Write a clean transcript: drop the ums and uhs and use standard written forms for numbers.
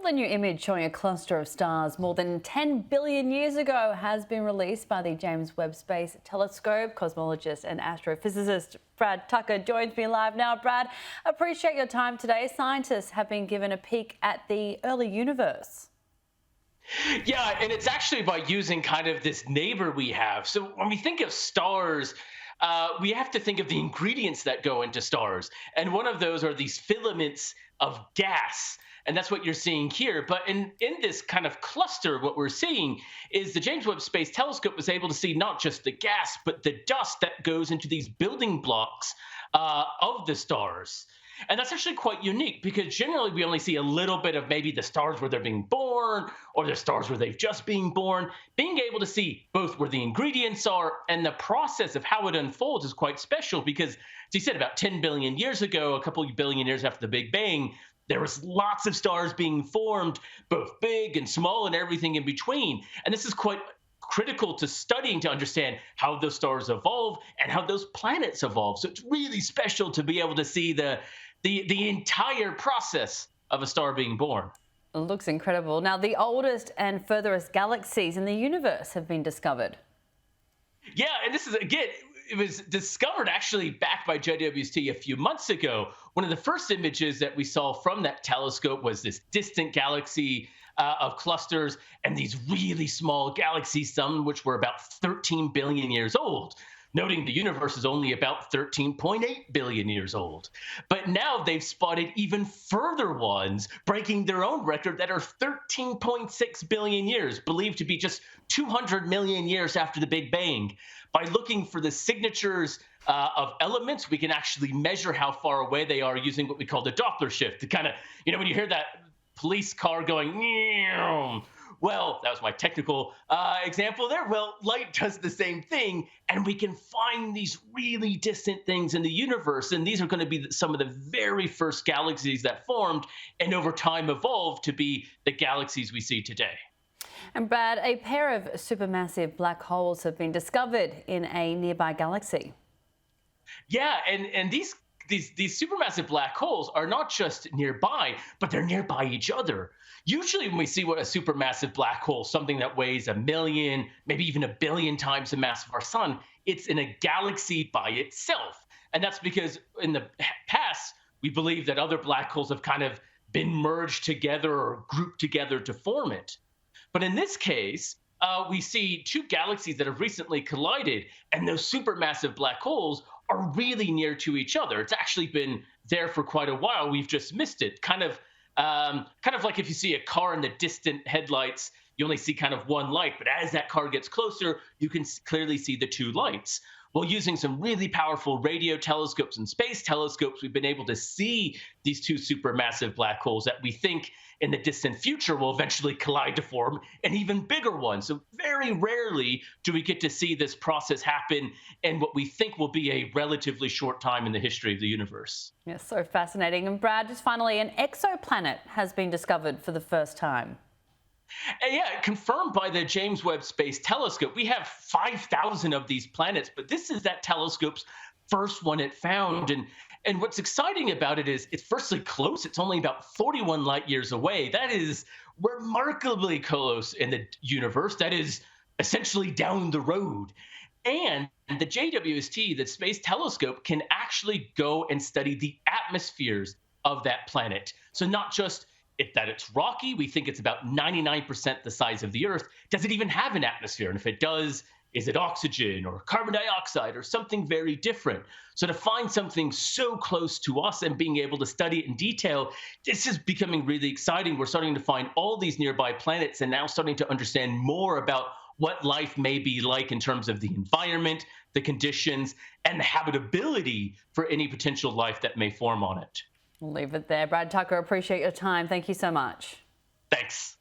Well, a new image showing a cluster of stars more than 10 billion years ago has been released by the James Webb Space Telescope. Cosmologist and astrophysicist Brad Tucker joins me live now. Brad, appreciate your time today. Scientists have been given a peek at the early universe. Yeah, and it's actually by using kind of this neighbor we have. So when we think of stars, we have to think of the ingredients that go into stars. And one of those are these filaments of gas. And that's what you're seeing here. But in this kind of cluster, what we're seeing is the James Webb Space Telescope was able to see not just the gas, but the dust that goes into these building blocks of the stars. And that's actually quite unique because generally we only see a little bit of maybe the stars where they're being born or the stars where they've just been born. Being able to see both where the ingredients are and the process of how it unfolds is quite special because, as you said, about 10 billion years ago, a couple of billion years after the Big Bang, there was lots of stars being formed, both big and small and everything in between. And this is quite critical to studying to understand how those stars evolve and how those planets evolve. So it's really special to be able to see the entire process of a star being born. It looks incredible. Now, the oldest and furthest galaxies in the universe have been discovered. Yeah, and this is, again, it was discovered actually back by JWST a few months ago. One of the first images that we saw from that telescope was this distant galaxy of clusters and these really small galaxies, some which were about 13 billion years old, noting the universe is only about 13.8 billion years old. But now they've spotted even further ones, breaking their own record that are 13.6 billion years, believed to be just 200 million years after the Big Bang. By looking for the signatures of elements, we can actually measure how far away they are using what we call the Doppler shift. To kind of, when you hear that police car going, meow, well, that was my technical example there. Well, light does the same thing, and we can find these really distant things in the universe. And these are going to be some of the very first galaxies that formed and over time evolved to be the galaxies we see today. And Brad, a pair of supermassive black holes have been discovered in a nearby galaxy. Yeah, and these supermassive black holes are not just nearby, but they're nearby each other. Usually when we see what a supermassive black hole, something that weighs 1 million, maybe even 1 billion times the mass of our sun, it's in a galaxy by itself. And that's because in the past, we believe that other black holes have kind of been merged together or grouped together to form it. But in this case, we see two galaxies that have recently collided, and those supermassive black holes are really near to each other. It's actually been there for quite a while. We've just missed it. Kind of like if you see a car in the distant headlights, you only see kind of one light. But as that car gets closer, you can clearly see the two lights. Well, using some really powerful radio telescopes and space telescopes, we've been able to see these two supermassive black holes that we think in the distant future will eventually collide to form an even bigger one. So very rarely do we get to see this process happen in what we think will be a relatively short time in the history of the universe. Yes, so fascinating. And Brad, just finally, an exoplanet has been discovered for the first time. And yeah, confirmed by the James Webb Space Telescope. We have 5,000 of these planets, but this is that telescope's first one it found. And what's exciting about it is it's firstly close. It's only about 41 light years away. That is remarkably close in the universe. That is essentially down the road. And the JWST, the Space Telescope, can actually go and study the atmospheres of that planet. So not just that it's rocky, we think it's about 99% the size of the Earth. Does it even have an atmosphere? And if it does, is it oxygen or carbon dioxide or something very different? So to find something so close to us and being able to study it in detail, this is becoming really exciting. We're starting to find all these nearby planets and now starting to understand more about what life may be like in terms of the environment, the conditions, and the habitability for any potential life that may form on it. We'll leave it there. Brad Tucker, appreciate your time. Thank you so much. Thanks.